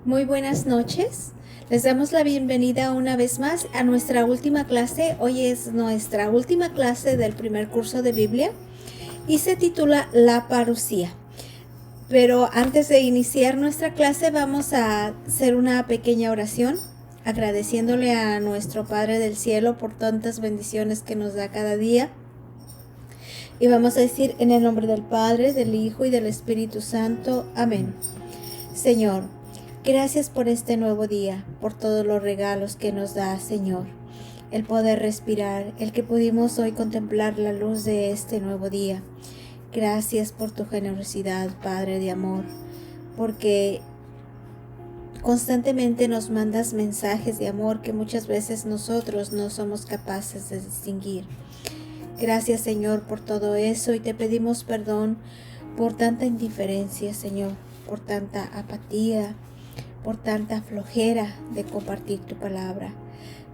Muy buenas noches. Les damos la bienvenida una vez más a nuestra última clase. Hoy es nuestra última clase del primer curso de Biblia y se titula La Parucía. Pero antes de iniciar nuestra clase vamos a hacer una pequeña oración agradeciéndole a nuestro Padre del Cielo por tantas bendiciones que nos da cada día. Y vamos a decir en el nombre del Padre, del Hijo y del Espíritu Santo. Amén. Señor, gracias por este nuevo día, por todos los regalos que nos da, Señor. El poder respirar, el que pudimos hoy contemplar la luz de este nuevo día. Gracias por tu generosidad, Padre de amor, porque constantemente nos mandas mensajes de amor que muchas veces nosotros no somos capaces de distinguir. Gracias, Señor, por todo eso y te pedimos perdón por tanta indiferencia, Señor, por tanta apatía, por tanta flojera de compartir tu palabra.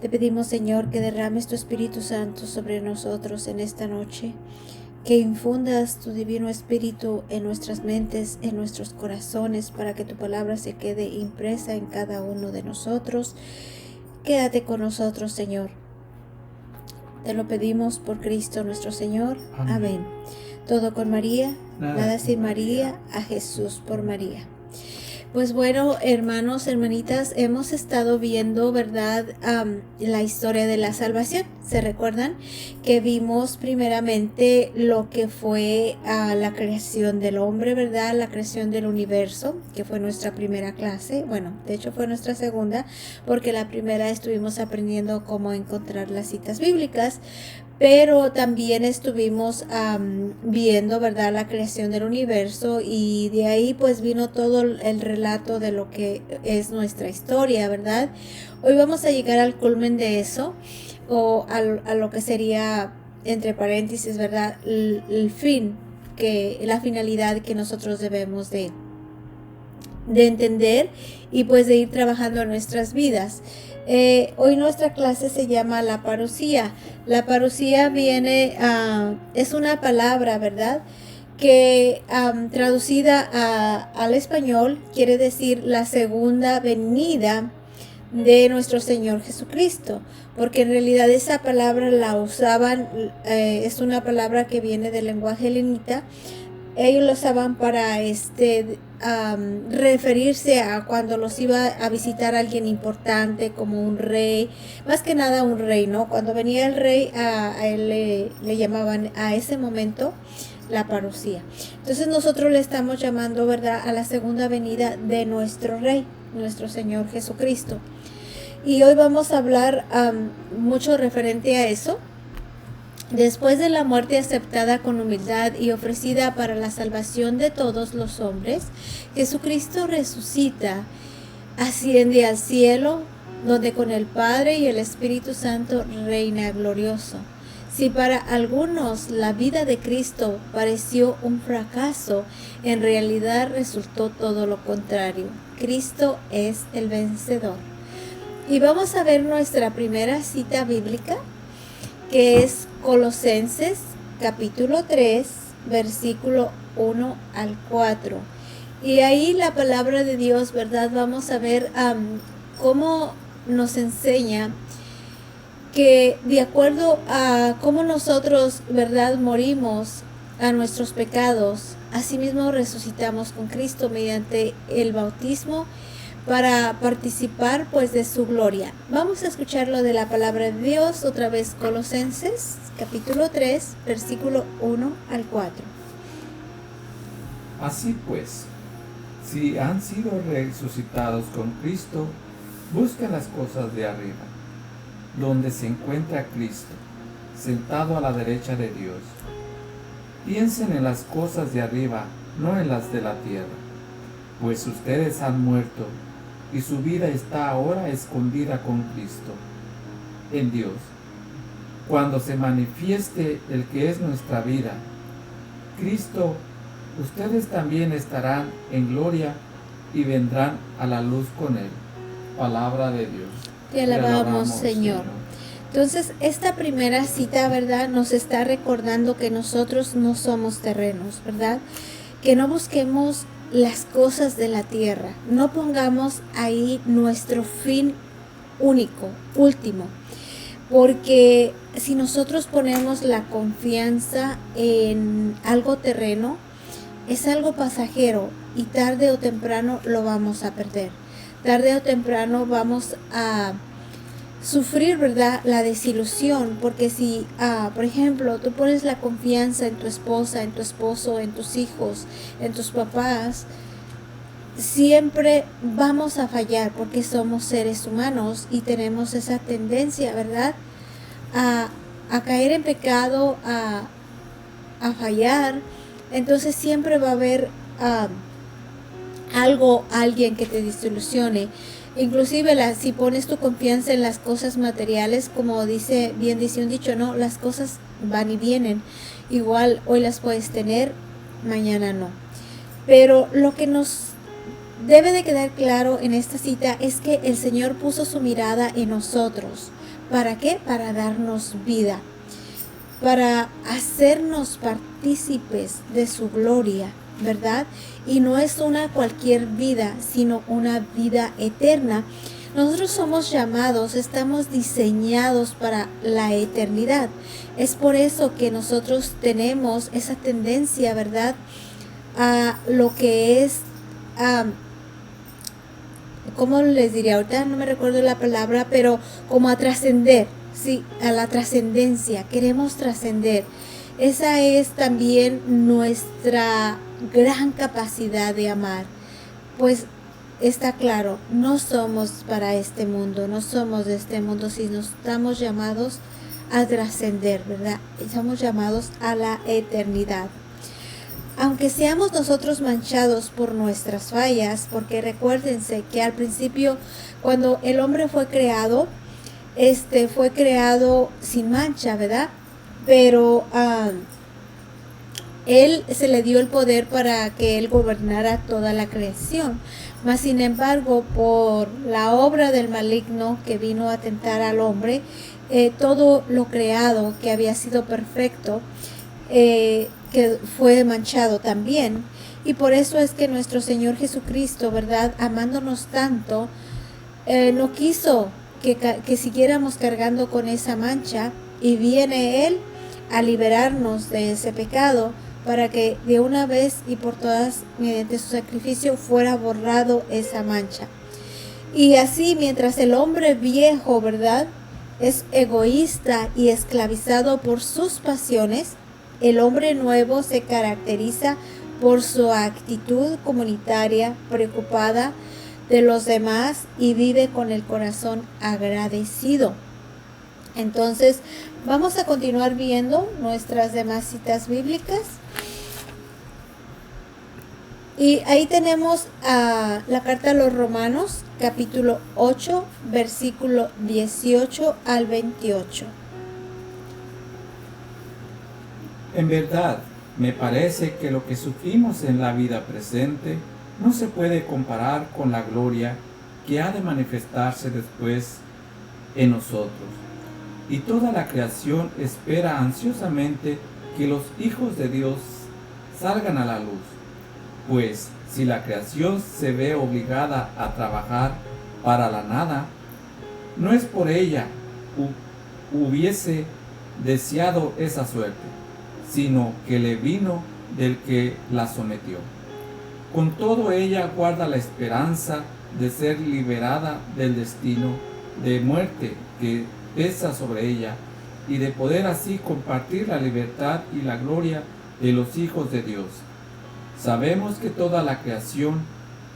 Te pedimos, Señor, que derrames tu Espíritu Santo sobre nosotros en esta noche, que infundas tu divino Espíritu en nuestras mentes, en nuestros corazones, para que tu palabra se quede impresa en cada uno de nosotros. Quédate con nosotros, Señor. Te lo pedimos por Cristo nuestro Señor. Amén. Todo con María, nada sin María, a Jesús por María. Pues bueno, hermanos, hermanitas, hemos estado viendo, ¿verdad?, la historia de la salvación. ¿Se recuerdan? Que vimos primeramente lo que fue la creación del hombre, ¿verdad? La creación del universo, que fue nuestra primera clase. Bueno, de hecho fue nuestra segunda, porque la primera estuvimos aprendiendo cómo encontrar las citas bíblicas. Pero también estuvimos viendo, ¿verdad?, la creación del universo, y de ahí pues vino todo el relato de lo que es nuestra historia, ¿verdad? Hoy vamos a llegar al culmen de eso, o a lo que sería, entre paréntesis, ¿verdad?, el fin, la finalidad que nosotros debemos de entender y pues de ir trabajando en nuestras vidas. Hoy nuestra clase se llama la parucía. La parucía viene, es una palabra, ¿verdad?, que traducida al español quiere decir la segunda venida de nuestro Señor Jesucristo, porque en realidad esa palabra la usaban, es una palabra que viene del lenguaje helenita. Ellos lo usaban para referirse a cuando los iba a visitar alguien importante, como un rey, más que nada un rey, ¿no? Cuando venía el rey, a él le llamaban a ese momento la parucía. Entonces nosotros le estamos llamando, ¿verdad?, a la segunda venida de nuestro rey, nuestro Señor Jesucristo. Y hoy vamos a hablar mucho referente a eso. Después de la muerte aceptada con humildad y ofrecida para la salvación de todos los hombres, Jesucristo resucita, asciende al cielo, donde con el Padre y el Espíritu Santo reina glorioso. Si para algunos la vida de Cristo pareció un fracaso, en realidad resultó todo lo contrario. Cristo es el vencedor. Y vamos a ver nuestra primera cita bíblica, que es Colosenses capítulo 3, versículo 1 al 4. Y ahí la palabra de Dios, ¿verdad? Vamos a ver cómo nos enseña que de acuerdo a cómo nosotros, ¿verdad?, morimos a nuestros pecados, asimismo resucitamos con Cristo mediante el bautismo para participar pues de su gloria. Vamos a escuchar lo de la palabra de Dios otra vez, Colosenses capítulo 3, versículo 1 al 4. Así pues, si han sido resucitados con Cristo, busquen las cosas de arriba, donde se encuentra Cristo, sentado a la derecha de Dios. Piensen en las cosas de arriba, no en las de la tierra, pues ustedes han muerto, y su vida está ahora escondida con Cristo, en Dios. Cuando se manifieste el que es nuestra vida, Cristo, ustedes también estarán en gloria y vendrán a la luz con Él. Palabra de Dios. Te alabamos, Señor. Entonces, esta primera cita, ¿verdad?, nos está recordando que nosotros no somos terrenos, ¿verdad? Que no busquemos las cosas de la tierra. No pongamos ahí nuestro fin único, último. Porque si nosotros ponemos la confianza en algo terreno, es algo pasajero y tarde o temprano lo vamos a perder. Tarde o temprano vamos a sufrir, ¿verdad?, la desilusión, porque si, por ejemplo, tú pones la confianza en tu esposa, en tu esposo, en tus hijos, en tus papás, siempre vamos a fallar porque somos seres humanos y tenemos esa tendencia, ¿verdad?, a caer en pecado, a fallar. Entonces siempre va a haber alguien que te desilusione. Inclusive si pones tu confianza en las cosas materiales, como dice un dicho, no, las cosas van y vienen. Igual hoy las puedes tener, mañana no. Pero lo que nos debe de quedar claro en esta cita es que el Señor puso su mirada en nosotros. ¿Para qué? Para darnos vida, para hacernos partícipes de su gloria, ¿verdad? Y no es una cualquier vida, sino una vida eterna. Nosotros somos llamados, estamos diseñados para la eternidad. Es por eso que nosotros tenemos esa tendencia, ¿verdad?, a lo que es, ¿cómo les diría? Ahorita no me recuerdo la palabra, pero como a trascender, sí, a la trascendencia. Queremos trascender. Esa es también nuestra gran capacidad de amar. Pues está claro, no somos para este mundo, no somos de este mundo, sino estamos llamados a trascender, ¿verdad? Estamos llamados a la eternidad. Aunque seamos nosotros manchados por nuestras fallas, porque recuérdense que al principio, cuando el hombre fue creado sin mancha, ¿verdad? Pero él se le dio el poder para que él gobernara toda la creación. Mas sin embargo, por la obra del maligno que vino a tentar al hombre, todo lo creado que había sido perfecto, que fue manchado también. Y por eso es que nuestro Señor Jesucristo, ¿verdad?, amándonos tanto, no quiso que siguiéramos cargando con esa mancha, y viene Él a liberarnos de ese pecado para que de una vez y por todas, mediante su sacrificio, fuera borrado esa mancha. Y así, mientras el hombre viejo, ¿verdad?, es egoísta y esclavizado por sus pasiones, el hombre nuevo se caracteriza por su actitud comunitaria, preocupada de los demás y vive con el corazón agradecido. Entonces, vamos a continuar viendo nuestras demás citas bíblicas. Y ahí tenemos la carta a los Romanos, capítulo 8, versículo 18 al 28. En verdad, me parece que lo que sufrimos en la vida presente no se puede comparar con la gloria que ha de manifestarse después en nosotros. Y toda la creación espera ansiosamente que los hijos de Dios salgan a la luz. Pues si la creación se ve obligada a trabajar para la nada, no es por ella hubiese deseado esa suerte, sino que le vino del que la sometió. Con todo, ella guarda la esperanza de ser liberada del destino de muerte que pesa sobre ella, y de poder así compartir la libertad y la gloria de los hijos de Dios. Sabemos que toda la creación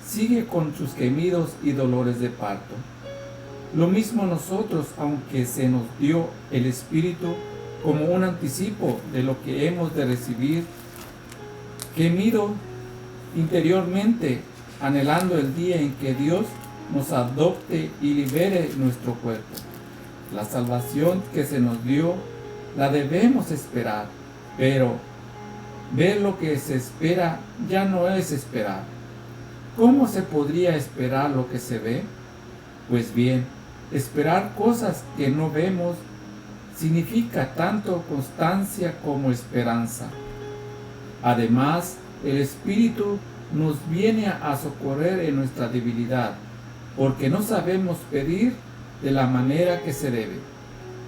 sigue con sus gemidos y dolores de parto. Lo mismo nosotros, aunque se nos dio el Espíritu como un anticipo de lo que hemos de recibir, gemido interiormente, anhelando el día en que Dios nos adopte y libere nuestro cuerpo. La salvación que se nos dio la debemos esperar, pero ver lo que se espera ya no es esperar. ¿Cómo se podría esperar lo que se ve? Pues bien, esperar cosas que no vemos significa tanto constancia como esperanza. Además, el Espíritu nos viene a socorrer en nuestra debilidad, porque no sabemos pedir de la manera que se debe.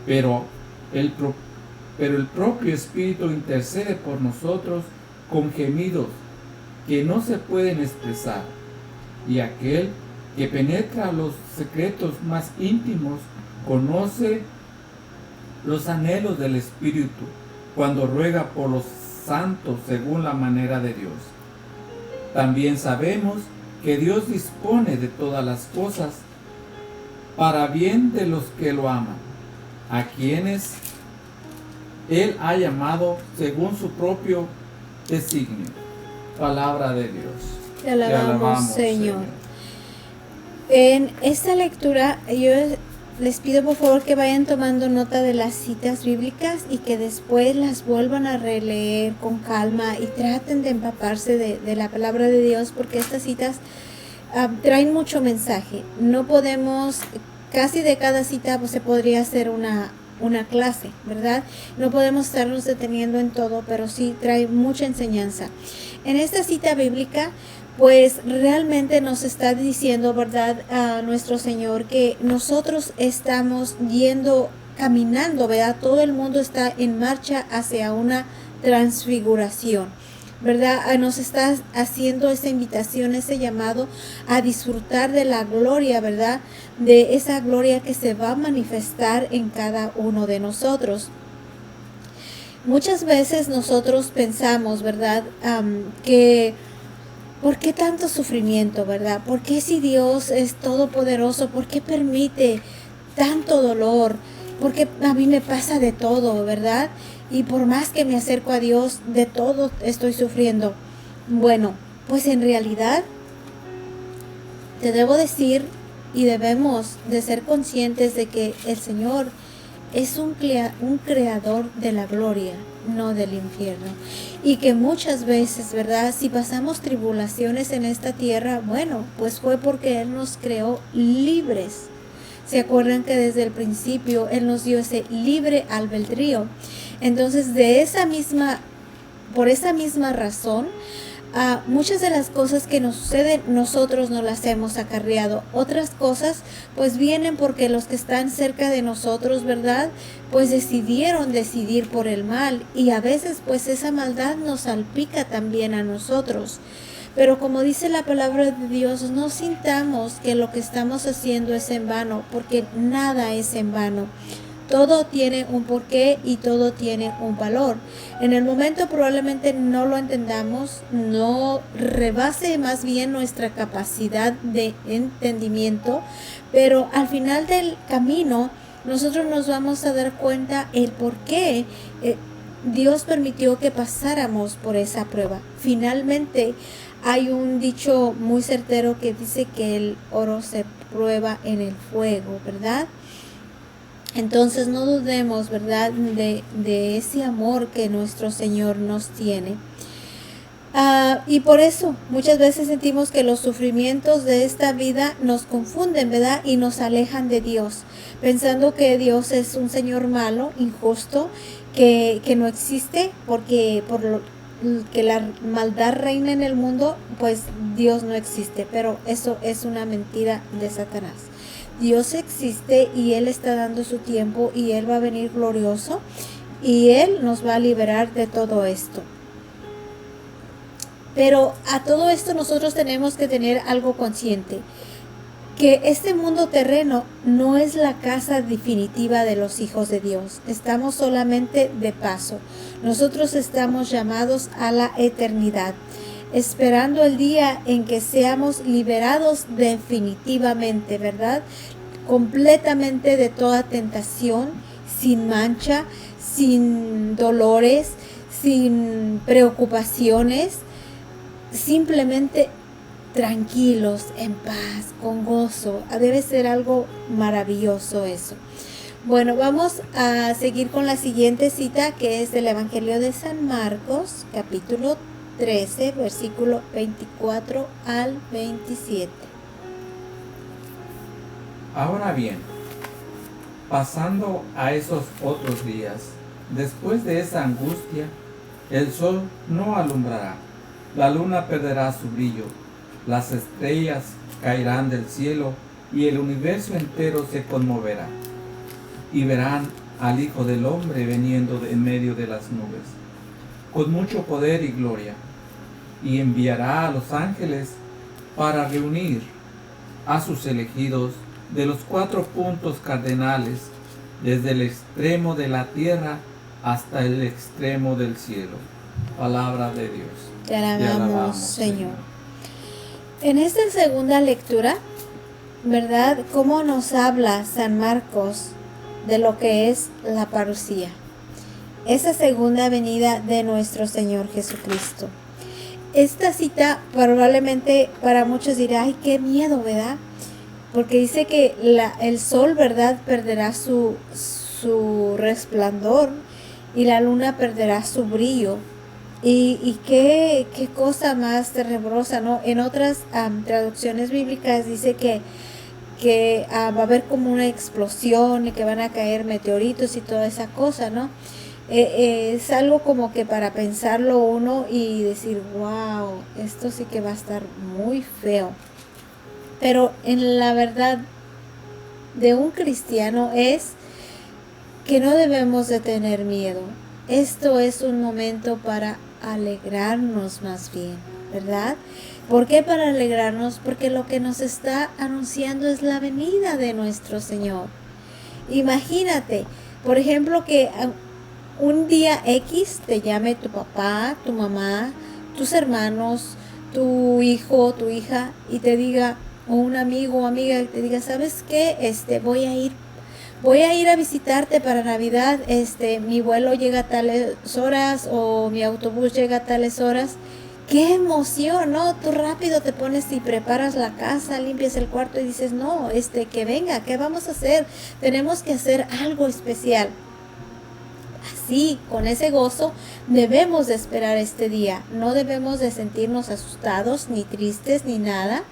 Pero el propio Espíritu intercede por nosotros con gemidos que no se pueden expresar. Y aquel que penetra los secretos más íntimos conoce los anhelos del Espíritu cuando ruega por los santos según la manera de Dios. También sabemos que Dios dispone de todas las cosas para bien de los que lo aman, a quienes Él ha llamado según su propio designio. Palabra de Dios. Te alabamos, Señor. En esta lectura yo les pido por favor que vayan tomando nota de las citas bíblicas y que después las vuelvan a releer con calma y traten de empaparse de la palabra de Dios, porque estas citas traen mucho mensaje. No podemos, casi de cada cita pues, se podría hacer una clase, ¿verdad? No podemos estarnos deteniendo en todo, pero sí trae mucha enseñanza. En esta cita bíblica, pues realmente nos está diciendo, ¿verdad?, a nuestro Señor que nosotros estamos caminando, ¿verdad? Todo el mundo está en marcha hacia una transfiguración, ¿verdad? Nos está haciendo esa invitación, ese llamado a disfrutar de la gloria, ¿verdad? De esa gloria que se va a manifestar en cada uno de nosotros. Muchas veces nosotros pensamos, ¿verdad?, que ¿por qué tanto sufrimiento, verdad? ¿Por qué si Dios es todopoderoso, por qué permite tanto dolor? ¿Por qué a mí me pasa de todo, verdad? Y por más que me acerco a Dios, de todo estoy sufriendo. Bueno, pues en realidad te debo decir y debemos de ser conscientes de que el Señor es un creador de la gloria, no del infierno. Y que muchas veces, ¿verdad?, si pasamos tribulaciones en esta tierra, bueno, pues fue porque Él nos creó libres. ¿Se acuerdan que desde el principio Él nos dio ese libre albedrío? Entonces, por esa misma razón, muchas de las cosas que nos suceden nosotros no las hemos acarreado. Otras cosas pues vienen porque los que están cerca de nosotros, ¿verdad?, pues decidieron decidir por el mal, y a veces pues esa maldad nos salpica también a nosotros. Pero como dice la palabra de Dios, no sintamos que lo que estamos haciendo es en vano, porque nada es en vano. Todo tiene un porqué y todo tiene un valor. En el momento probablemente no lo entendamos, no rebase más bien nuestra capacidad de entendimiento, pero al final del camino nosotros nos vamos a dar cuenta el por qué Dios permitió que pasáramos por esa prueba. Finalmente hay un dicho muy certero que dice que el oro se prueba en el fuego, ¿verdad? Entonces no dudemos, ¿verdad?, de ese amor que nuestro Señor nos tiene. Y por eso muchas veces sentimos que los sufrimientos de esta vida nos confunden, ¿verdad?, y nos alejan de Dios, pensando que Dios es un Señor malo, injusto, que no existe, porque que la maldad reina en el mundo, pues Dios no existe. Pero eso es una mentira de Satanás. Dios existe y Él está dando su tiempo y Él va a venir glorioso y Él nos va a liberar de todo esto. Pero a todo esto nosotros tenemos que tener algo consciente, que este mundo terreno no es la casa definitiva de los hijos de Dios. Estamos solamente de paso. Nosotros estamos llamados a la eternidad, esperando el día en que seamos liberados definitivamente, ¿verdad?, completamente de toda tentación, sin mancha, sin dolores, sin preocupaciones, simplemente tranquilos, en paz, con gozo. Debe ser algo maravilloso eso. Bueno, vamos a seguir con la siguiente cita, que es del Evangelio de San Marcos, capítulo 13, versículo 24 al 27. Ahora bien, pasando a esos otros días, después de esa angustia, el sol no alumbrará, La luna perderá su brillo, las estrellas caerán del cielo y el universo entero se conmoverá. Y verán al Hijo del Hombre viniendo en medio de las nubes, con mucho poder y gloria, y enviará a los ángeles para reunir a sus elegidos de los 4 puntos cardenales, desde el extremo de la tierra hasta el extremo del cielo. Palabra de Dios. Te alabamos, Señor. En esta segunda lectura, ¿verdad? ¿Cómo nos habla San Marcos de lo que es la parucía? Esa segunda venida de nuestro Señor Jesucristo. Esta cita probablemente para muchos dirá, ay, qué miedo, ¿verdad? Porque dice que el sol, ¿verdad?, perderá su resplandor y la luna perderá su brillo. Y qué cosa más tenebrosa, ¿no? En otras traducciones bíblicas dice que va a haber como una explosión y que van a caer meteoritos y toda esa cosa, ¿no? Es algo como que para pensarlo uno y decir, wow, esto sí que va a estar muy feo. Pero en la verdad de un cristiano es que no debemos de tener miedo. Esto es un momento para alegrarnos más bien, ¿verdad? ¿Por qué para alegrarnos? Porque lo que nos está anunciando es la venida de nuestro Señor. Imagínate, por ejemplo, que un día X te llame tu papá, tu mamá, tus hermanos, tu hijo, tu hija y te diga, o un amigo o amiga te diga, ¿sabes qué? Voy a ir a visitarte para Navidad, mi vuelo llega a tales horas o mi autobús llega a tales horas. ¡Qué emoción!, ¿no? Tú rápido te pones y preparas la casa, limpias el cuarto y dices, no, que venga, ¿qué vamos a hacer? Tenemos que hacer algo especial. Así, con ese gozo, debemos de esperar este día. No debemos de sentirnos asustados, ni tristes, ni nada,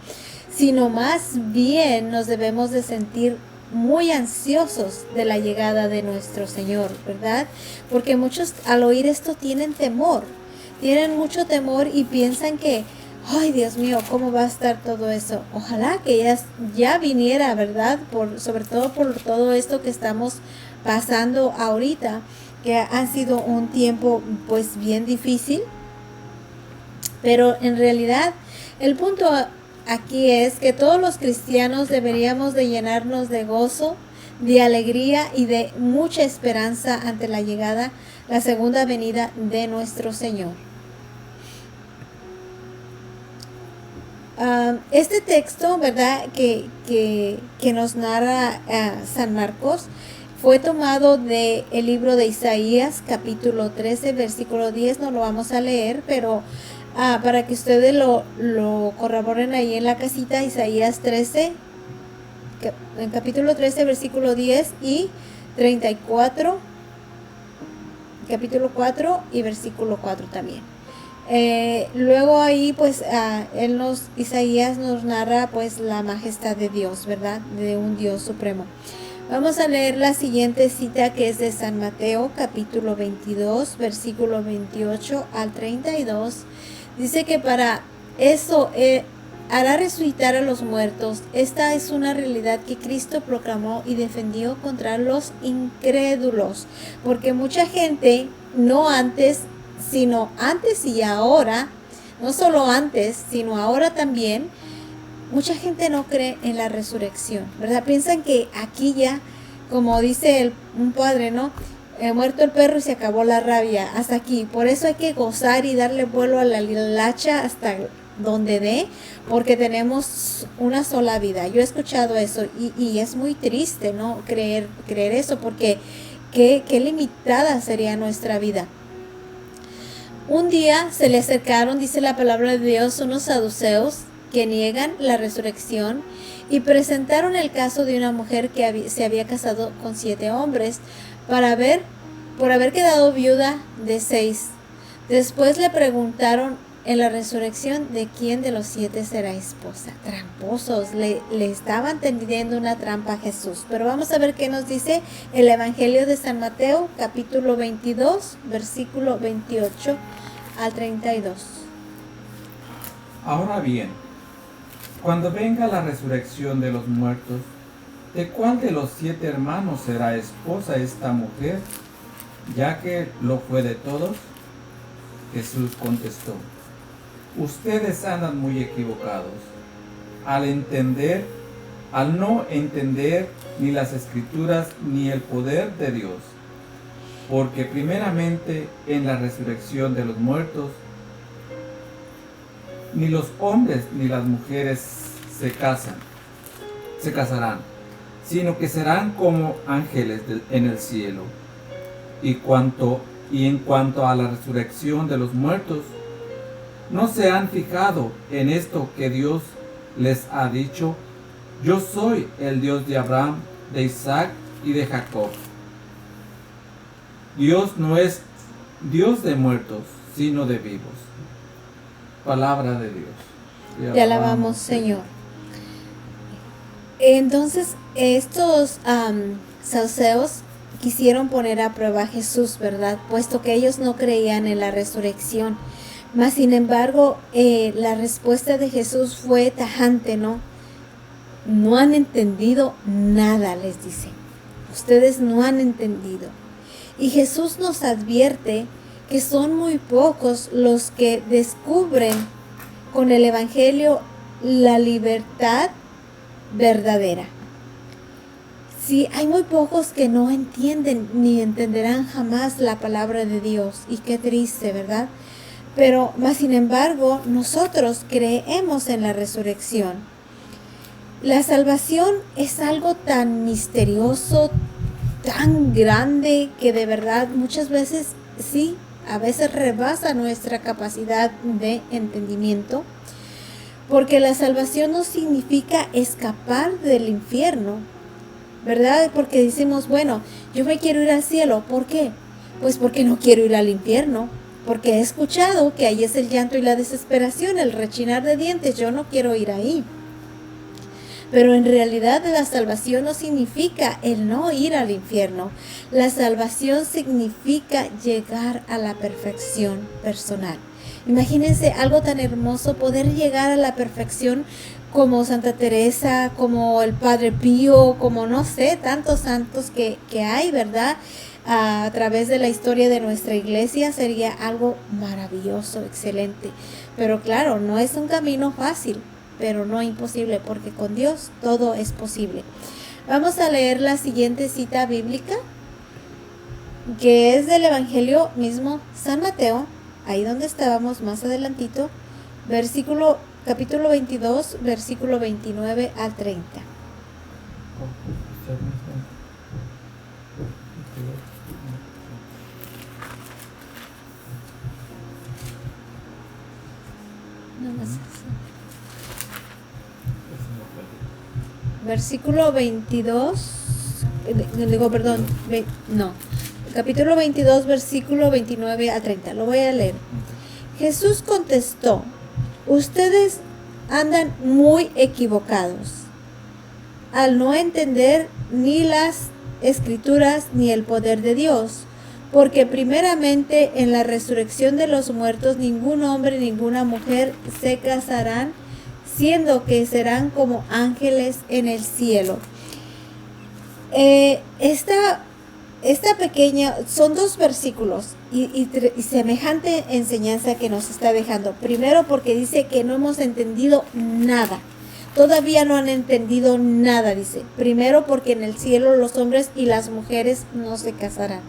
sino más bien nos debemos de sentir muy ansiosos de la llegada de nuestro Señor, ¿verdad? Porque muchos al oír esto tienen mucho temor y piensan que, ay, Dios mío, ¿cómo va a estar todo eso? Ojalá que ya viniera, ¿verdad? Sobre todo por todo esto que estamos pasando ahorita, que ha sido un tiempo pues bien difícil, pero en realidad el punto aquí es que todos los cristianos deberíamos de llenarnos de gozo, de alegría y de mucha esperanza ante la llegada, la segunda venida de nuestro Señor. Este texto, ¿verdad?, que nos narra San Marcos, fue tomado del libro de Isaías, capítulo 13, versículo 10. No lo vamos a leer, pero para que ustedes lo corroboren ahí en la casita, Isaías 13, en capítulo 13, versículo 10 y 34, capítulo 4 y versículo 4 también. Luego ahí pues Isaías nos narra pues la majestad de Dios, ¿verdad?, de un Dios supremo. Vamos a leer la siguiente cita, que es de San Mateo, capítulo 22, versículo 28 al 32. Dice que para eso hará resucitar a los muertos. Esta es una realidad que Cristo proclamó y defendió contra los incrédulos. Porque mucha gente, no antes, sino antes y ahora, no solo antes, sino ahora también, mucha gente no cree en la resurrección, ¿verdad? Piensan que aquí ya, como dice un padre, ¿no? Muerto el perro y se acabó la rabia, hasta aquí. Por eso hay que gozar y darle vuelo a la hilacha hasta donde dé, porque tenemos una sola vida. Yo he escuchado eso y es muy triste, ¿no? Creer eso, porque qué limitada sería nuestra vida. Un día se le acercaron, dice la palabra de Dios, unos saduceos que niegan la resurrección y presentaron el caso de una mujer que se había casado con 7 hombres por haber quedado viuda de 6. Después le preguntaron en la resurrección de quién de los 7 será esposa. Tramposos, le estaban tendiendo una trampa a Jesús. Pero vamos a ver qué nos dice el Evangelio de San Mateo, capítulo 22, versículo 28 al 32. Ahora bien, cuando venga la resurrección de los muertos, ¿de cuál de los 7 hermanos será esposa esta mujer, ya que lo fue de todos? Jesús contestó: ustedes andan muy equivocados al no entender ni las Escrituras ni el poder de Dios, porque primeramente en la resurrección de los muertos, ni los hombres ni las mujeres se casarán, sino que serán como ángeles en el cielo. Y en cuanto a la resurrección de los muertos, ¿no se han fijado en esto que Dios les ha dicho? Yo soy el Dios de Abraham, de Isaac y de Jacob. Dios no es Dios de muertos, sino de vivos. Palabra de Dios. Te alabamos, Señor. Entonces, estos saduceos quisieron poner a prueba a Jesús, ¿verdad? Puesto que ellos no creían en la resurrección. Mas, sin embargo, la respuesta de Jesús fue tajante, ¿no? No han entendido nada, les dice. Ustedes no han entendido. Y Jesús nos advierte que son muy pocos los que descubren con el Evangelio la libertad verdadera. Sí, hay muy pocos que no entienden ni entenderán jamás la palabra de Dios. Y qué triste, ¿verdad? Pero, más sin embargo, nosotros creemos en la resurrección. La salvación es algo tan misterioso, tan grande, que de verdad muchas veces, sí, a veces rebasa nuestra capacidad de entendimiento. Porque la salvación no significa escapar del infierno, ¿verdad? Porque decimos, bueno, yo me quiero ir al cielo. ¿Por qué? Pues porque no quiero ir al infierno. Porque he escuchado que ahí es el llanto y la desesperación, el rechinar de dientes. Yo no quiero ir ahí. Pero en realidad la salvación no significa el no ir al infierno. La salvación significa llegar a la perfección personal. Imagínense algo tan hermoso, poder llegar a la perfección como Santa Teresa, como el Padre Pío, como no sé, tantos santos que hay, ¿verdad? A través de la historia de nuestra iglesia sería algo maravilloso, excelente. Pero claro, no es un camino fácil, pero no imposible, porque con Dios todo es posible. Vamos a leer la siguiente cita bíblica, que es del Evangelio mismo, San Mateo, ahí donde estábamos más adelantito, capítulo 22, versículo 29 al 30. Versículo 22, capítulo 22, versículo 29 a 30. Lo voy a leer. Jesús contestó: ustedes andan muy equivocados al no entender ni las Escrituras ni el poder de Dios, porque primeramente en la resurrección de los muertos ningún hombre, ninguna mujer se casarán, siendo que serán como ángeles en el cielo. Esta pequeña, son 2 versículos y semejante enseñanza que nos está dejando. Primero, porque dice que no hemos entendido nada. Todavía no han entendido nada, dice. Primero, porque en el cielo los hombres y las mujeres no se casarán.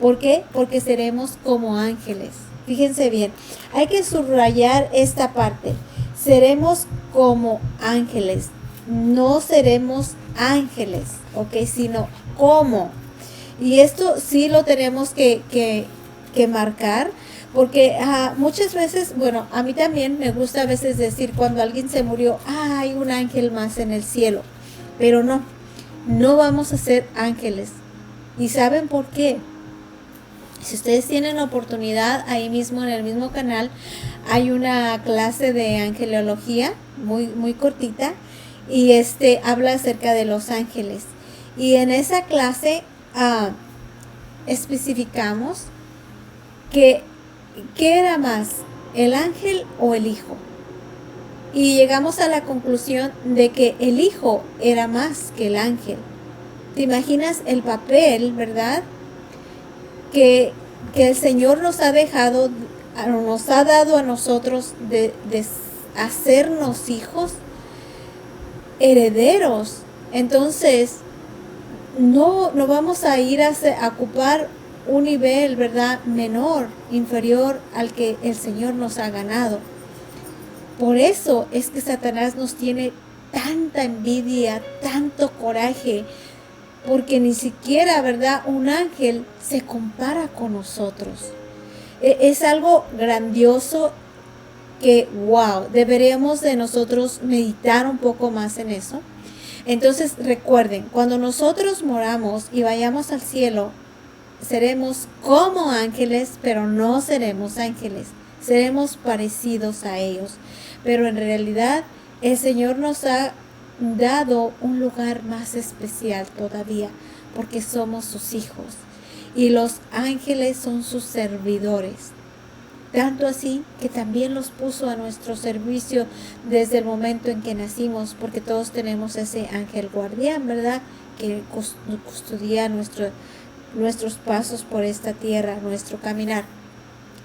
¿Por qué? Porque seremos como ángeles. Fíjense bien, hay que subrayar esta parte. Seremos como ángeles. No seremos ángeles, ¿ok? Sino como. Y esto sí lo tenemos que marcar, porque muchas veces, bueno, a mí también me gusta a veces decir cuando alguien se murió, hay un ángel más en el cielo. Pero no vamos a ser ángeles. ¿Y saben por qué? Si ustedes tienen oportunidad, ahí mismo en el mismo canal hay una clase de angelología muy, muy cortita, y habla acerca de los ángeles. Y en esa clase especificamos que ¿qué era más, el ángel o el hijo? y llegamos a la conclusión de que el Hijo era más que el ángel. ¿Te imaginas el papel, verdad? Que el Señor nos ha dejado, nos ha dado a nosotros de hacernos hijos, herederos. Entonces, no vamos a ir a ocupar un nivel, ¿verdad?, menor, inferior al que el Señor nos ha ganado. Por eso es que Satanás nos tiene tanta envidia, tanto coraje, porque ni siquiera, ¿verdad?, un ángel se compara con nosotros. Es algo grandioso que, wow, deberíamos de nosotros meditar un poco más en eso. Entonces recuerden, cuando nosotros moramos y vayamos al cielo, seremos como ángeles, pero no seremos ángeles. Seremos parecidos a ellos. Pero en realidad el Señor nos ha dado un lugar más especial todavía, porque somos sus hijos. Y los ángeles son sus servidores. Tanto así que también los puso a nuestro servicio desde el momento en que nacimos, porque todos tenemos ese ángel guardián, ¿verdad?, que custodia nuestros pasos por esta tierra, nuestro caminar.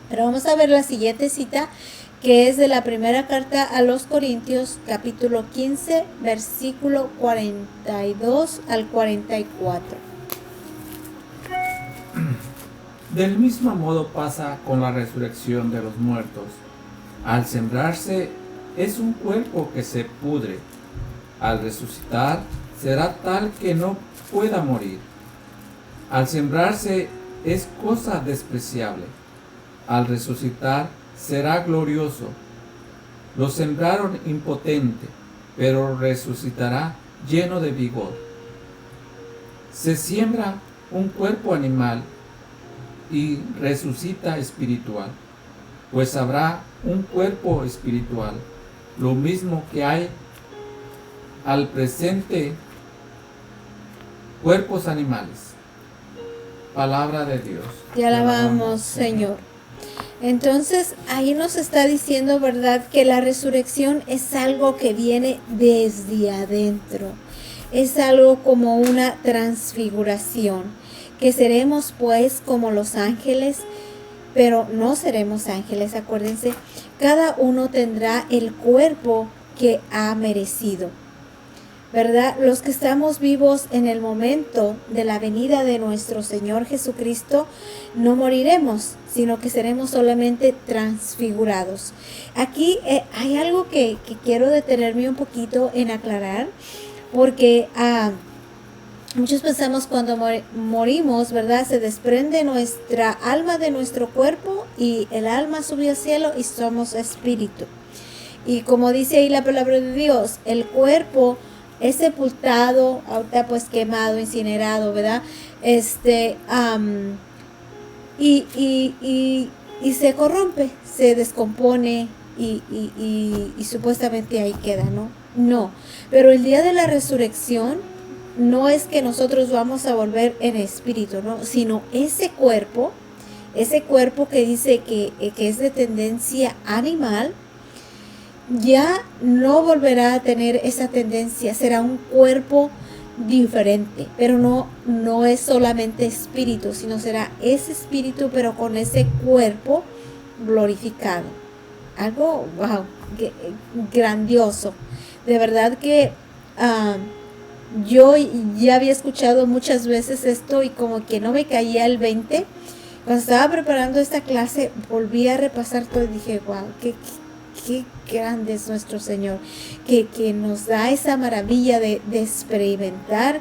Pero vamos a ver la siguiente cita, que es de la primera carta a los Corintios, capítulo 15, versículo 42 al 44. Del mismo modo pasa con la resurrección de los muertos. Al sembrarse es un cuerpo que se pudre. Al resucitar será tal que no pueda morir. Al sembrarse es cosa despreciable. Al resucitar será glorioso. Lo sembraron impotente, pero resucitará lleno de vigor. Se siembra un cuerpo animal y resucita espiritual, pues habrá un cuerpo espiritual, lo mismo que hay al presente cuerpos animales. Palabra de Dios. Te alabamos, Señor. Entonces ahí nos está diciendo, ¿verdad?, que la resurrección es algo que viene desde adentro. Es algo como una transfiguración, que seremos pues como los ángeles, pero no seremos ángeles, acuérdense. Cada uno tendrá el cuerpo que ha merecido, ¿verdad? Los que estamos vivos en el momento de la venida de nuestro Señor Jesucristo, no moriremos, sino que seremos solamente transfigurados. Aquí hay algo que quiero detenerme un poquito en aclarar, porque muchos pensamos cuando morimos, ¿verdad?, se desprende nuestra alma de nuestro cuerpo y el alma sube al cielo y somos espíritu. Y como dice ahí la palabra de Dios, el cuerpo es sepultado, ahorita pues quemado, incinerado, ¿verdad? Y se corrompe, se descompone y supuestamente ahí queda, ¿no? No, pero el día de la resurrección no es que nosotros vamos a volver en espíritu, ¿no?, sino ese cuerpo que dice que es de tendencia animal, ya no volverá a tener esa tendencia, será un cuerpo diferente, pero no es solamente espíritu, sino será ese espíritu, pero con ese cuerpo glorificado. Algo, wow, grandioso. De verdad que yo ya había escuchado muchas veces esto y como que no me caía el 20. Cuando estaba preparando esta clase, volví a repasar todo y dije, wow, qué grande es nuestro Señor, que nos da esa maravilla de experimentar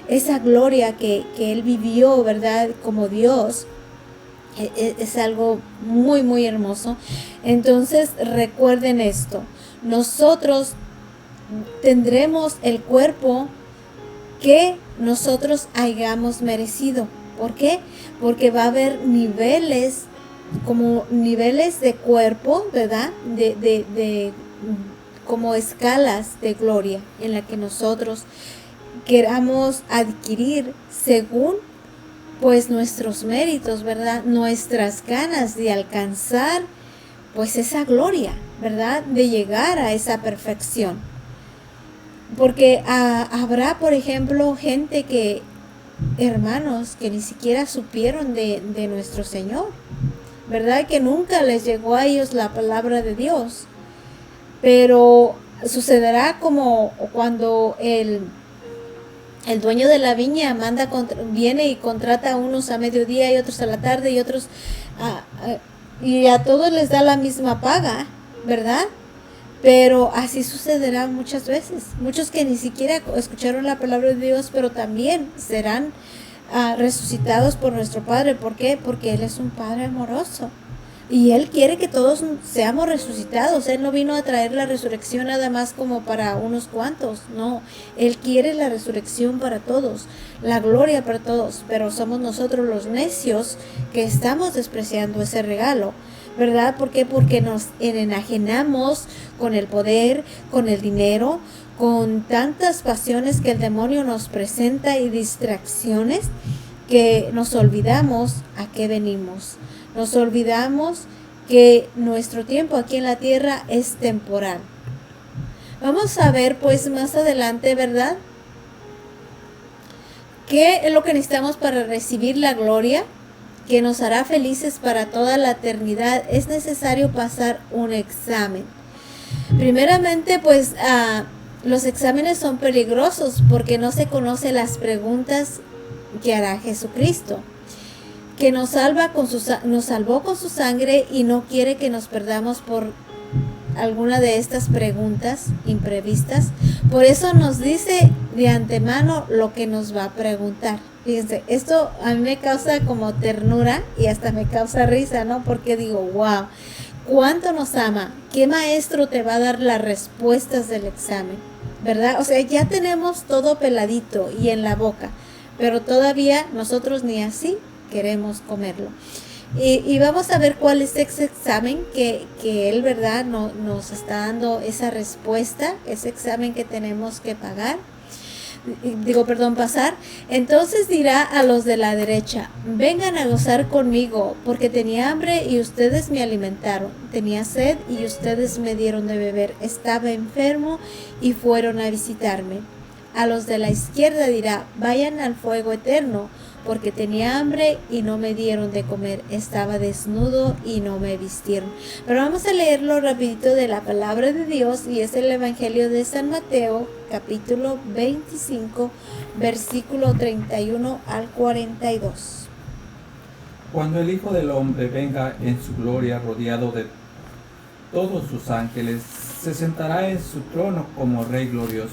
esa gloria que Él vivió, ¿verdad?, como Dios. Es algo muy, muy hermoso. Entonces recuerden esto, nosotros tendremos el cuerpo que nosotros hayamos merecido. ¿Por qué? Porque va a haber niveles, como niveles de cuerpo, ¿verdad?, como escalas de gloria en la que nosotros queramos adquirir según pues nuestros méritos, ¿verdad?, nuestras ganas de alcanzar pues esa gloria, ¿verdad? De llegar a esa perfección. Porque habrá, por ejemplo, gente que, hermanos, que ni siquiera supieron de nuestro Señor, ¿verdad? Que nunca les llegó a ellos la palabra de Dios. Pero sucederá como cuando el dueño de la viña viene y contrata a unos a mediodía y otros a la tarde y otros y a todos les da la misma paga, ¿verdad? Pero así sucederá muchas veces. Muchos que ni siquiera escucharon la palabra de Dios, pero también serán resucitados por nuestro Padre. ¿Por qué? Porque Él es un Padre amoroso. Y Él quiere que todos seamos resucitados. Él no vino a traer la resurrección nada más como para unos cuantos. No, Él quiere la resurrección para todos, la gloria para todos. Pero somos nosotros los necios que estamos despreciando ese regalo, ¿verdad? ¿Por qué? Porque nos enajenamos con el poder, con el dinero, con tantas pasiones que el demonio nos presenta y distracciones, que nos olvidamos a qué venimos. Nos olvidamos que nuestro tiempo aquí en la tierra es temporal. Vamos a ver pues más adelante, ¿verdad? ¿Qué es lo que necesitamos para recibir la gloria que nos hará felices para toda la eternidad? Es necesario pasar un examen. Primeramente, pues los exámenes son peligrosos porque no se conocen las preguntas que hará Jesucristo, que nos salvó con su sangre y no quiere que nos perdamos por alguna de estas preguntas imprevistas. Por eso nos dice de antemano lo que nos va a preguntar. Fíjense, esto a mí me causa como ternura y hasta me causa risa, ¿no? Porque digo, wow, ¿cuánto nos ama? ¿Qué maestro te va a dar las respuestas del examen? ¿Verdad? O sea, ya tenemos todo peladito y en la boca, pero todavía nosotros ni así queremos comerlo. Y vamos a ver cuál es ese examen que Él, ¿verdad?, nos está dando esa respuesta, ese examen que tenemos que pasar. Entonces dirá a los de la derecha: vengan a gozar conmigo, porque tenía hambre y ustedes me alimentaron, tenía sed y ustedes me dieron de beber, estaba enfermo y fueron a visitarme. A los de la izquierda dirá: vayan al fuego eterno, porque tenía hambre y no me dieron de comer, estaba desnudo y no me vistieron. Pero vamos a leerlo rapidito de la palabra de Dios, y es el Evangelio de San Mateo, capítulo 25, versículo 31 al 42. Cuando el Hijo del Hombre venga en su gloria rodeado de todos sus ángeles, se sentará en su trono como Rey glorioso.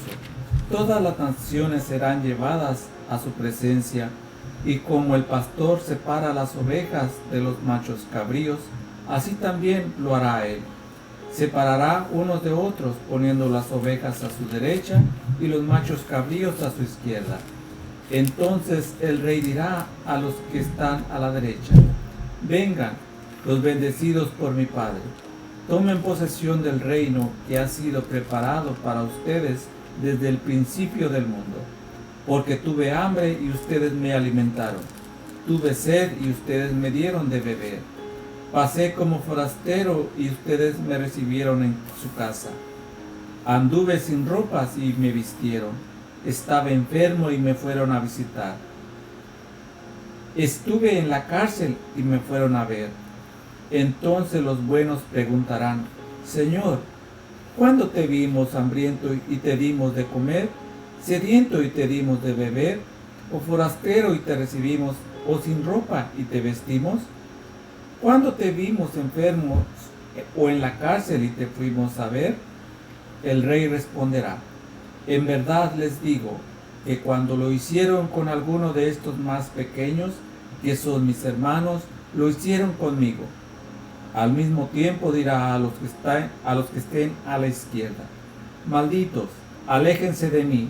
Todas las naciones serán llevadas a su presencia, y como el pastor separa las ovejas de los machos cabríos, así también lo hará Él. Separará unos de otros, poniendo las ovejas a su derecha y los machos cabríos a su izquierda. Entonces el Rey dirá a los que están a la derecha: vengan, los bendecidos por mi Padre, tomen posesión del reino que ha sido preparado para ustedes desde el principio del mundo. Porque tuve hambre y ustedes me alimentaron, tuve sed y ustedes me dieron de beber, pasé como forastero y ustedes me recibieron en su casa, anduve sin ropas y me vistieron, estaba enfermo y me fueron a visitar, estuve en la cárcel y me fueron a ver. Entonces los buenos preguntarán: Señor, ¿cuándo te vimos hambriento y te dimos de comer? ¿Sediento y te dimos de beber? ¿O forastero y te recibimos? ¿O sin ropa y te vestimos? ¿Cuándo te vimos enfermos o en la cárcel y te fuimos a ver? El Rey responderá: en verdad les digo que cuando lo hicieron con alguno de estos más pequeños, que son mis hermanos, lo hicieron conmigo. Al mismo tiempo dirá a los que estén a la izquierda: malditos, aléjense de mí,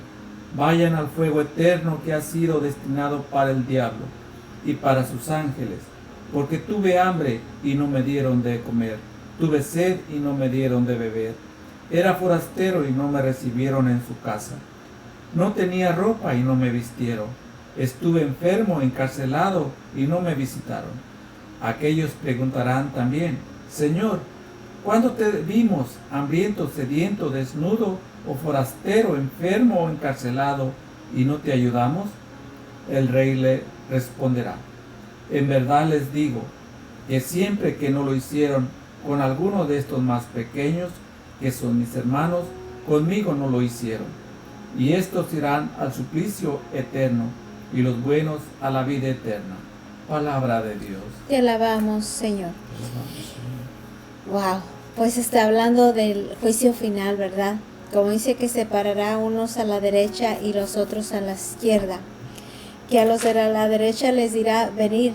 vayan al fuego eterno que ha sido destinado para el diablo y para sus ángeles, porque tuve hambre y no me dieron de comer, tuve sed y no me dieron de beber, era forastero y no me recibieron en su casa, no tenía ropa y no me vistieron, estuve enfermo, encarcelado y no me visitaron. Aquellos preguntarán también: Señor, ¿Cuándo te vimos hambriento, sediento, desnudo o forastero, enfermo o encarcelado y no te ayudamos? El rey le responderá: en verdad les digo que siempre que no lo hicieron con alguno de estos más pequeños, que son mis hermanos, conmigo no lo hicieron. Y estos irán al suplicio eterno, y los buenos a la vida eterna. Palabra de Dios. Te alabamos, Señor. Wow, pues está hablando del juicio final, ¿verdad? Como dice que separará unos a la derecha y los otros a la izquierda. Que a los de la derecha les dirá: venid,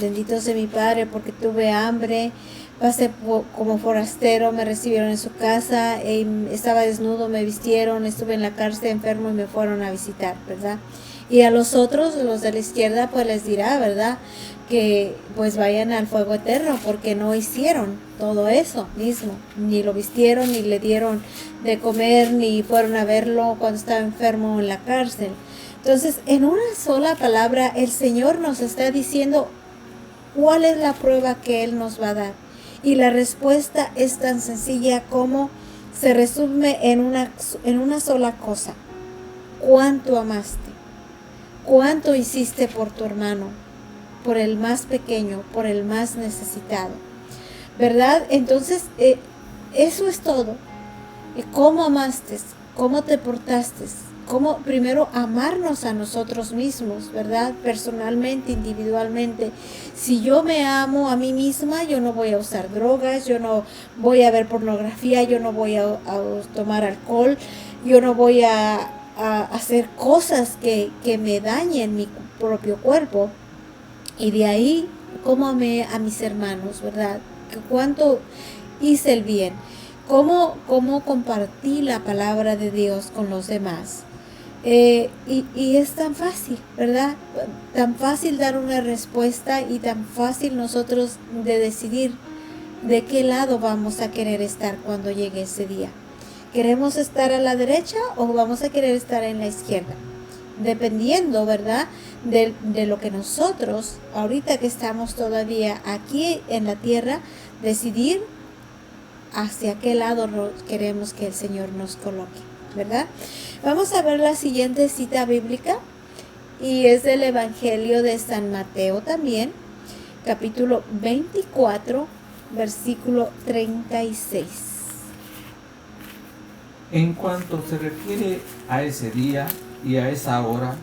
benditos de mi Padre, porque tuve hambre, pasé como forastero, me recibieron en su casa, estaba desnudo, me vistieron, estuve en la cárcel enfermo y me fueron a visitar, ¿verdad? Y a los otros, los de la izquierda, pues les dirá, ¿verdad?, que pues vayan al fuego eterno, porque no hicieron todo eso mismo, ni lo vistieron, ni le dieron de comer, ni fueron a verlo cuando estaba enfermo en la cárcel. Entonces, en una sola palabra, el Señor nos está diciendo cuál es la prueba que Él nos va a dar. Y la respuesta es tan sencilla como se resume en una sola cosa: ¿cuánto amaste? ¿Cuánto hiciste por tu hermano? Por el más pequeño, por el más necesitado, ¿verdad? Entonces, eso es todo. ¿Cómo amaste? ¿Cómo te portaste? Cómo primero amarnos a nosotros mismos, ¿verdad? Personalmente, individualmente. Si yo me amo a mí misma, yo no voy a usar drogas, yo no voy a ver pornografía, yo no voy a tomar alcohol, yo no voy a hacer cosas que me dañen mi propio cuerpo. Y de ahí, cómo amé a mis hermanos, ¿verdad? Cuánto hice el bien, cómo compartí la palabra de Dios con los demás. Y es tan fácil, ¿verdad? Tan fácil dar una respuesta y tan fácil nosotros de decidir de qué lado vamos a querer estar cuando llegue ese día. ¿Queremos estar a la derecha o vamos a querer estar en la izquierda? Dependiendo, ¿verdad?, de lo que nosotros, ahorita que estamos todavía aquí en la tierra, decidir hacia qué lado queremos que el Señor nos coloque, ¿verdad? Vamos a ver la siguiente cita bíblica, y es del Evangelio de San Mateo también, capítulo 24, versículo 36. En cuanto se refiere a ese día y a esa hora,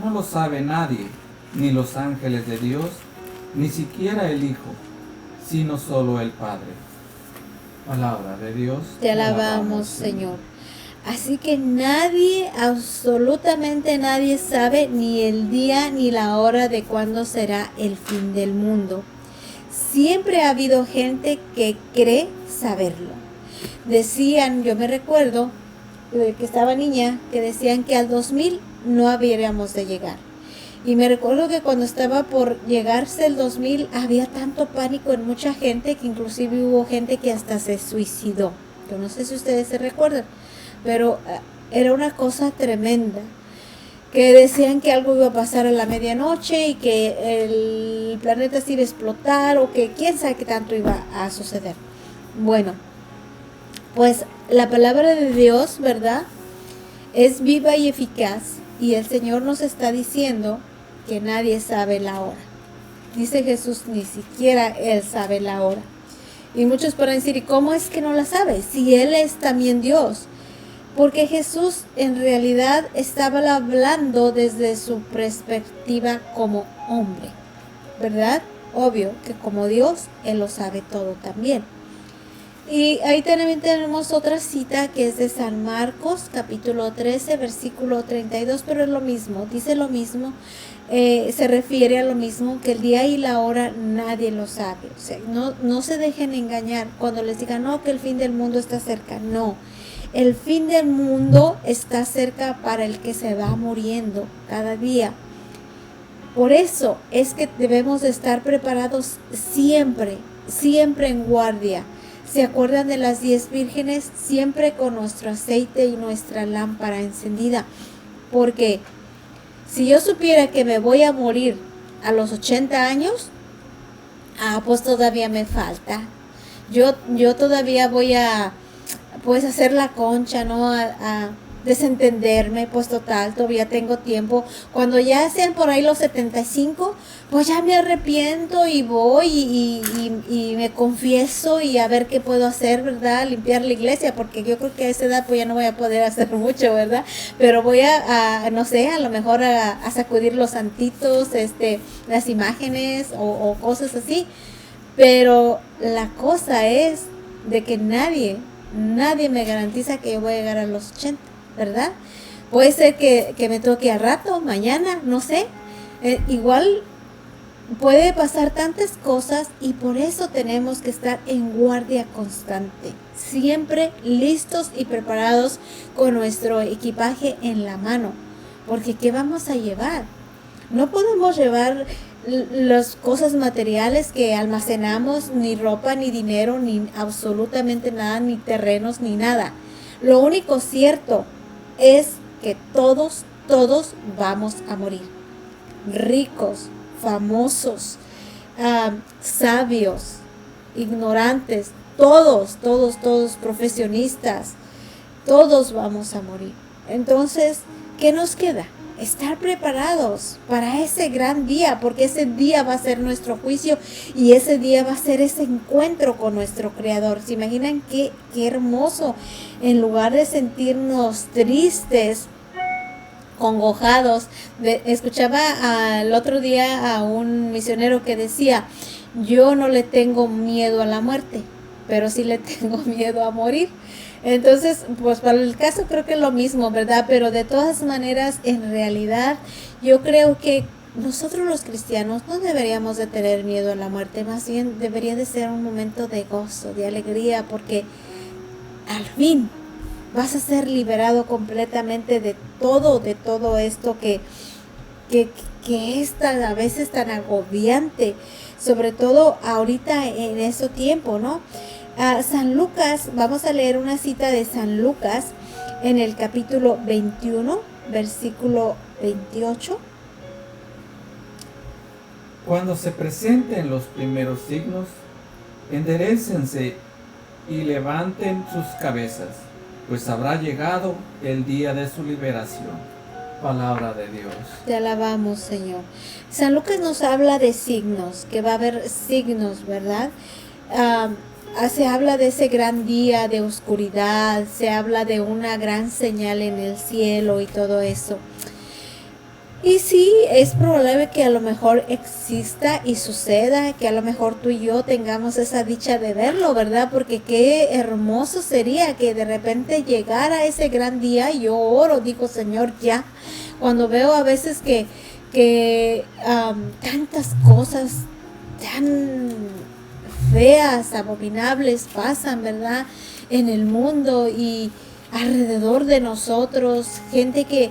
no lo sabe nadie, ni los ángeles de Dios, ni siquiera el Hijo, sino solo el Padre. Palabra de Dios. Te alabamos, Señor. Así que nadie, absolutamente nadie sabe ni el día ni la hora de cuándo será el fin del mundo. Siempre ha habido gente que cree saberlo. Decían, yo me recuerdo que estaba niña, que decían que al 2000 no habríamos de llegar. Y me recuerdo que cuando estaba por llegarse el 2000 había tanto pánico en mucha gente que inclusive hubo gente que hasta se suicidó. Yo no sé si ustedes se recuerdan, pero era una cosa tremenda. Que decían que algo iba a pasar a la medianoche y que el planeta se iba a explotar, o que quién sabe qué tanto iba a suceder. Bueno, pues la palabra de Dios, ¿verdad?, es viva y eficaz, y el Señor nos está diciendo que nadie sabe la hora. Dice Jesús, ni siquiera Él sabe la hora. Y muchos podrán decir, ¿y cómo es que no la sabe? Si Él es también Dios. Porque Jesús en realidad estaba hablando desde su perspectiva como hombre, ¿verdad? Obvio que como Dios, Él lo sabe todo también. Y ahí también tenemos otra cita que es de San Marcos, capítulo 13, versículo 32, pero es lo mismo, dice lo mismo, se refiere a lo mismo, que el día y la hora nadie lo sabe. O sea, no se dejen engañar cuando les digan, no, que el fin del mundo está cerca. No, el fin del mundo está cerca para el que se va muriendo cada día. Por eso es que debemos de estar preparados siempre, siempre en guardia. ¿Se acuerdan de las 10 vírgenes? Siempre con nuestro aceite y nuestra lámpara encendida. Porque si yo supiera que me voy a morir a los 80 años, pues todavía me falta. Yo todavía voy a pues hacer la concha, ¿no? A desentenderme, pues total, todavía tengo tiempo. Cuando ya sean por ahí los 75, pues ya me arrepiento y voy y me confieso y a ver qué puedo hacer, ¿verdad? Limpiar la iglesia, porque yo creo que a esa edad pues ya no voy a poder hacer mucho, ¿verdad? Pero voy no sé, a lo mejor a sacudir los santitos, las imágenes o cosas así. Pero la cosa es de que nadie me garantiza que yo voy a llegar a los 80, ¿verdad? Puede ser que me toque a rato, mañana, no sé. Igual puede pasar tantas cosas y por eso tenemos que estar en guardia constante, siempre listos y preparados con nuestro equipaje en la mano, porque ¿qué vamos a llevar? No podemos llevar las cosas materiales que almacenamos, ni ropa, ni dinero, ni absolutamente nada, ni terrenos, ni nada. Lo único cierto es que todos vamos a morir. Ricos, famosos, sabios, ignorantes, todos profesionistas, todos vamos a morir. Entonces, ¿qué nos queda? Estar preparados para ese gran día, porque ese día va a ser nuestro juicio y ese día va a ser ese encuentro con nuestro Creador. ¿Se imaginan qué hermoso? En lugar de sentirnos tristes, congojados, escuchaba el otro día a un misionero que decía: yo no le tengo miedo a la muerte, pero sí le tengo miedo a morir. Entonces, pues para el caso creo que es lo mismo, ¿verdad? Pero de todas maneras, en realidad, yo creo que nosotros los cristianos no deberíamos de tener miedo a la muerte, más bien debería de ser un momento de gozo, de alegría, porque al fin vas a ser liberado completamente de todo esto que es a veces tan agobiante, sobre todo ahorita en ese tiempo, ¿no? San Lucas, vamos a leer una cita de San Lucas en el capítulo 21, versículo 28. Cuando se presenten los primeros signos, enderécense y levanten sus cabezas, pues habrá llegado el día de su liberación. Palabra de Dios. Te alabamos, Señor. San Lucas nos habla de signos, que va a haber signos, ¿verdad? Se habla de ese gran día de oscuridad, se habla de una gran señal en el cielo y todo eso. Y sí, es probable que a lo mejor exista y suceda, que a lo mejor tú y yo tengamos esa dicha de verlo, ¿verdad? Porque qué hermoso sería que de repente llegara ese gran día. Yo oro, digo, Señor, ya. Cuando veo a veces que tantas cosas tan feas, abominables pasan, ¿verdad? En el mundo y alrededor de nosotros, gente que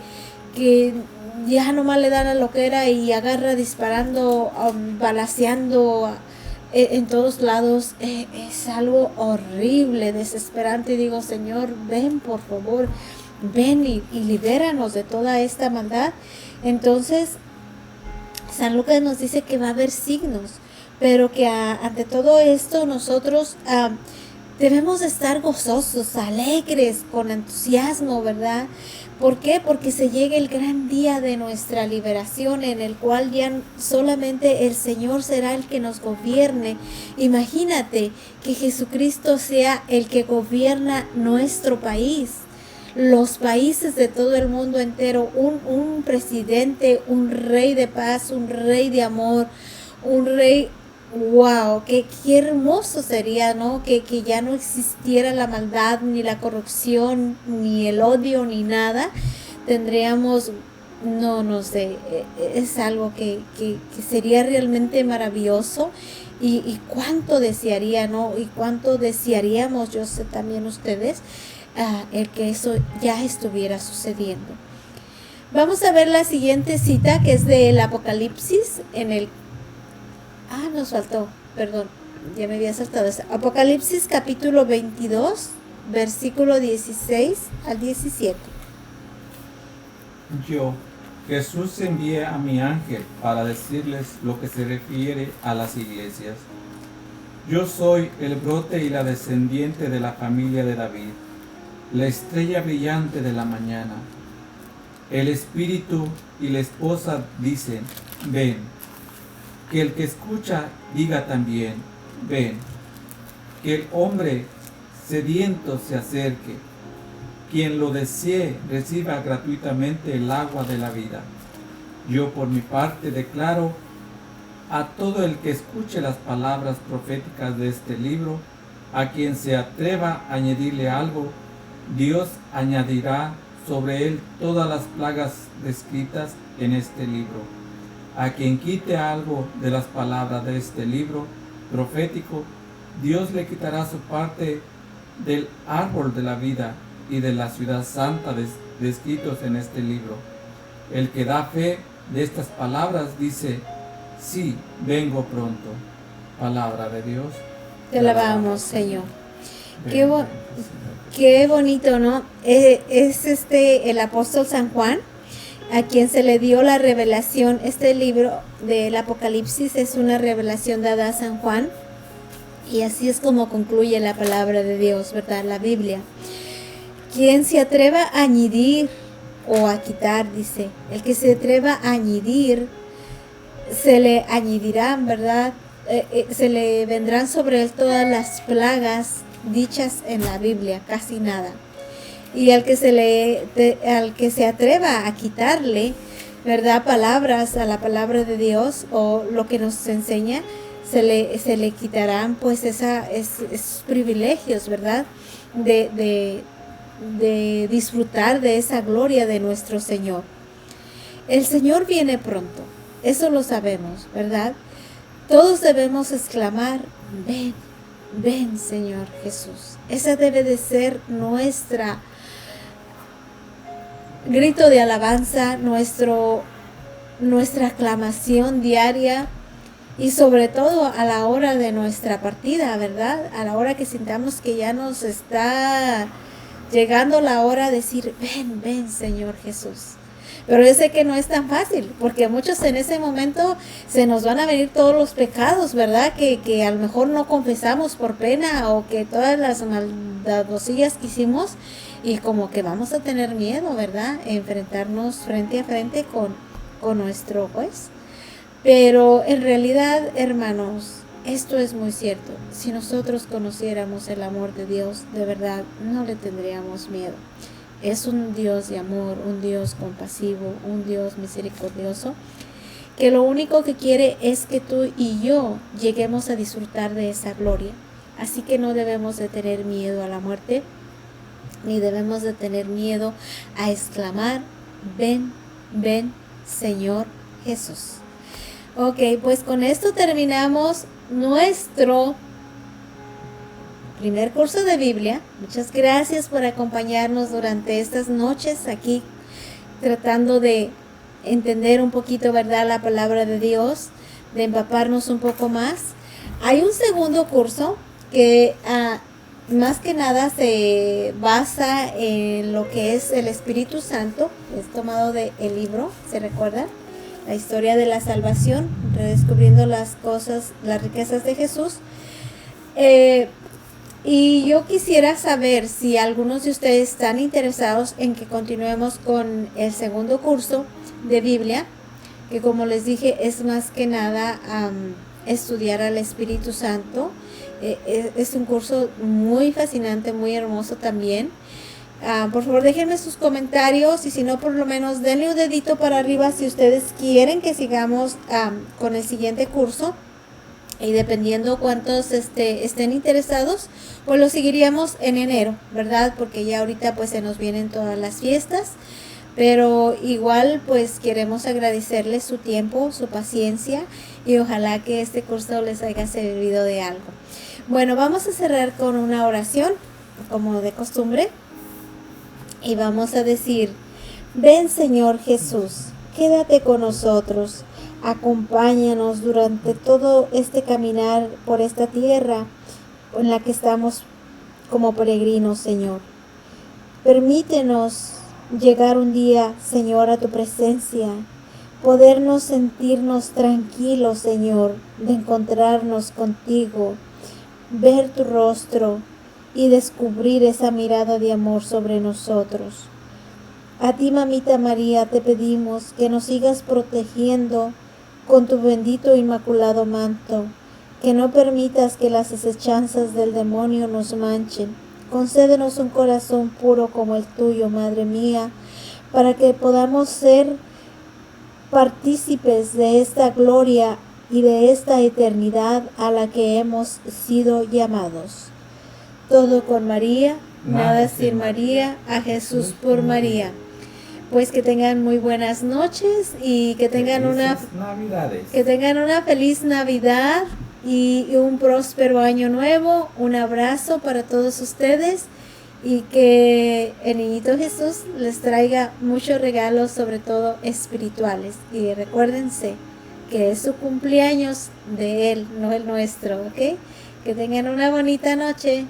ya nomás le dan a lo que era y agarra disparando, balaceando en todos lados. Es algo horrible, desesperante. Digo, Señor, ven por favor, ven y libéranos de toda esta maldad. Entonces, San Lucas nos dice que va a haber signos, pero que ante todo esto nosotros debemos estar gozosos, alegres, con entusiasmo, ¿verdad? ¿Por qué? Porque se llega el gran día de nuestra liberación, en el cual ya solamente el Señor será el que nos gobierne. Imagínate que Jesucristo sea el que gobierna nuestro país, los países de todo el mundo entero, un presidente, un rey de paz, un rey de amor, un rey. Wow, qué hermoso sería, ¿no? Que ya no existiera la maldad, ni la corrupción, ni el odio, ni nada. Tendríamos, no sé, es algo que sería realmente maravilloso. Y cuánto desearía, ¿no? Y cuánto desearíamos, yo sé también ustedes, el que eso ya estuviera sucediendo. Vamos a ver la siguiente cita, que es del Apocalipsis, nos faltó, perdón, ya me había saltado eso. Apocalipsis capítulo 22, versículo 16 al 17. Yo, Jesús, envié a mi ángel para decirles lo que se refiere a las iglesias. Yo soy el brote y la descendiente de la familia de David, la estrella brillante de la mañana. El espíritu y la esposa dicen, ven. Que el que escucha diga también, ven. Que el hombre sediento se acerque. Quien lo desee reciba gratuitamente el agua de la vida. Yo por mi parte declaro a todo el que escuche las palabras proféticas de este libro, a quien se atreva a añadirle algo, Dios añadirá sobre él todas las plagas descritas en este libro. A quien quite algo de las palabras de este libro profético, Dios le quitará su parte del árbol de la vida y de la ciudad santa descritos en este libro. El que da fe de estas palabras dice, sí, vengo pronto. Palabra de Dios. Te alabamos, Señor. Qué bonito, ¿no? Es el apóstol San Juan, a quien se le dio la revelación. Este libro del Apocalipsis es una revelación dada a San Juan, y así es como concluye la palabra de Dios, ¿verdad? La Biblia. Quien se atreva a añadir o a quitar, dice, el que se atreva a añadir, se le añadirán, ¿verdad? Se le vendrán sobre él todas las plagas dichas en la Biblia, casi nada. Y al que se atreva a quitarle, ¿verdad?, palabras a la palabra de Dios o lo que nos enseña, se le quitarán pues esos privilegios, ¿verdad?, de disfrutar de esa gloria de nuestro Señor. El Señor viene pronto, eso lo sabemos, ¿verdad? Todos debemos exclamar, ven, ven, Señor Jesús. Esa debe de ser nuestra grito de alabanza, nuestra aclamación diaria, y sobre todo a la hora de nuestra partida, ¿verdad? A la hora que sintamos que ya nos está llegando la hora de decir, ven, ven, Señor Jesús. Pero yo sé que no es tan fácil, porque muchos en ese momento se nos van a venir todos los pecados, ¿verdad? Que a lo mejor no confesamos por pena, o que todas las maldadosillas que hicimos, y como que vamos a tener miedo, ¿verdad? Enfrentarnos frente a frente con nuestro juez. Pero en realidad, hermanos, esto es muy cierto. Si nosotros conociéramos el amor de Dios, de verdad, no le tendríamos miedo. Es un Dios de amor, un Dios compasivo, un Dios misericordioso, que lo único que quiere es que tú y yo lleguemos a disfrutar de esa gloria. Así que no debemos de tener miedo a la muerte, ni debemos de tener miedo a exclamar, ven, ven, Señor Jesús. Ok, pues con esto terminamos nuestro primer curso de Biblia. Muchas gracias por acompañarnos durante estas noches aquí, tratando de entender un poquito, ¿verdad?, la palabra de Dios, de empaparnos un poco más. Hay un segundo curso que más que nada se basa en lo que es el Espíritu Santo. Es tomado del libro, ¿se recuerdan? La historia de la salvación, redescubriendo las riquezas de Jesús. Y yo quisiera saber si algunos de ustedes están interesados en que continuemos con el segundo curso de Biblia, que como les dije es más que nada estudiar al Espíritu Santo. Es un curso muy fascinante, muy hermoso también. Por favor, déjenme sus comentarios, y si no, por lo menos denle un dedito para arriba si ustedes quieren que sigamos con el siguiente curso. Y dependiendo cuántos estén interesados, pues lo seguiríamos en enero, ¿verdad? Porque ya ahorita pues se nos vienen todas las fiestas. Pero igual pues queremos agradecerles su tiempo, su paciencia, y ojalá que este curso les haya servido de algo. Bueno, vamos a cerrar con una oración, como de costumbre. Y vamos a decir, ven, Señor Jesús, quédate con nosotros. Acompáñanos durante todo este caminar por esta tierra en la que estamos como peregrinos, Señor. Permítenos llegar un día, Señor, a tu presencia, podernos sentirnos tranquilos, Señor, de encontrarnos contigo, ver tu rostro y descubrir esa mirada de amor sobre nosotros. A ti, Mamita María, te pedimos que nos sigas protegiendo con tu bendito inmaculado manto, que no permitas que las acechanzas del demonio nos manchen. Concédenos un corazón puro como el tuyo, Madre mía, para que podamos ser partícipes de esta gloria y de esta eternidad a la que hemos sido llamados. Todo con María, nada sin María, a Jesús por María. Pues que tengan muy buenas noches y que tengan una feliz Navidad y un próspero año nuevo. Un abrazo para todos ustedes y que el Niñito Jesús les traiga muchos regalos, sobre todo espirituales. Y recuérdense que es su cumpleaños de Él, no el nuestro, ¿ok? Que tengan una bonita noche.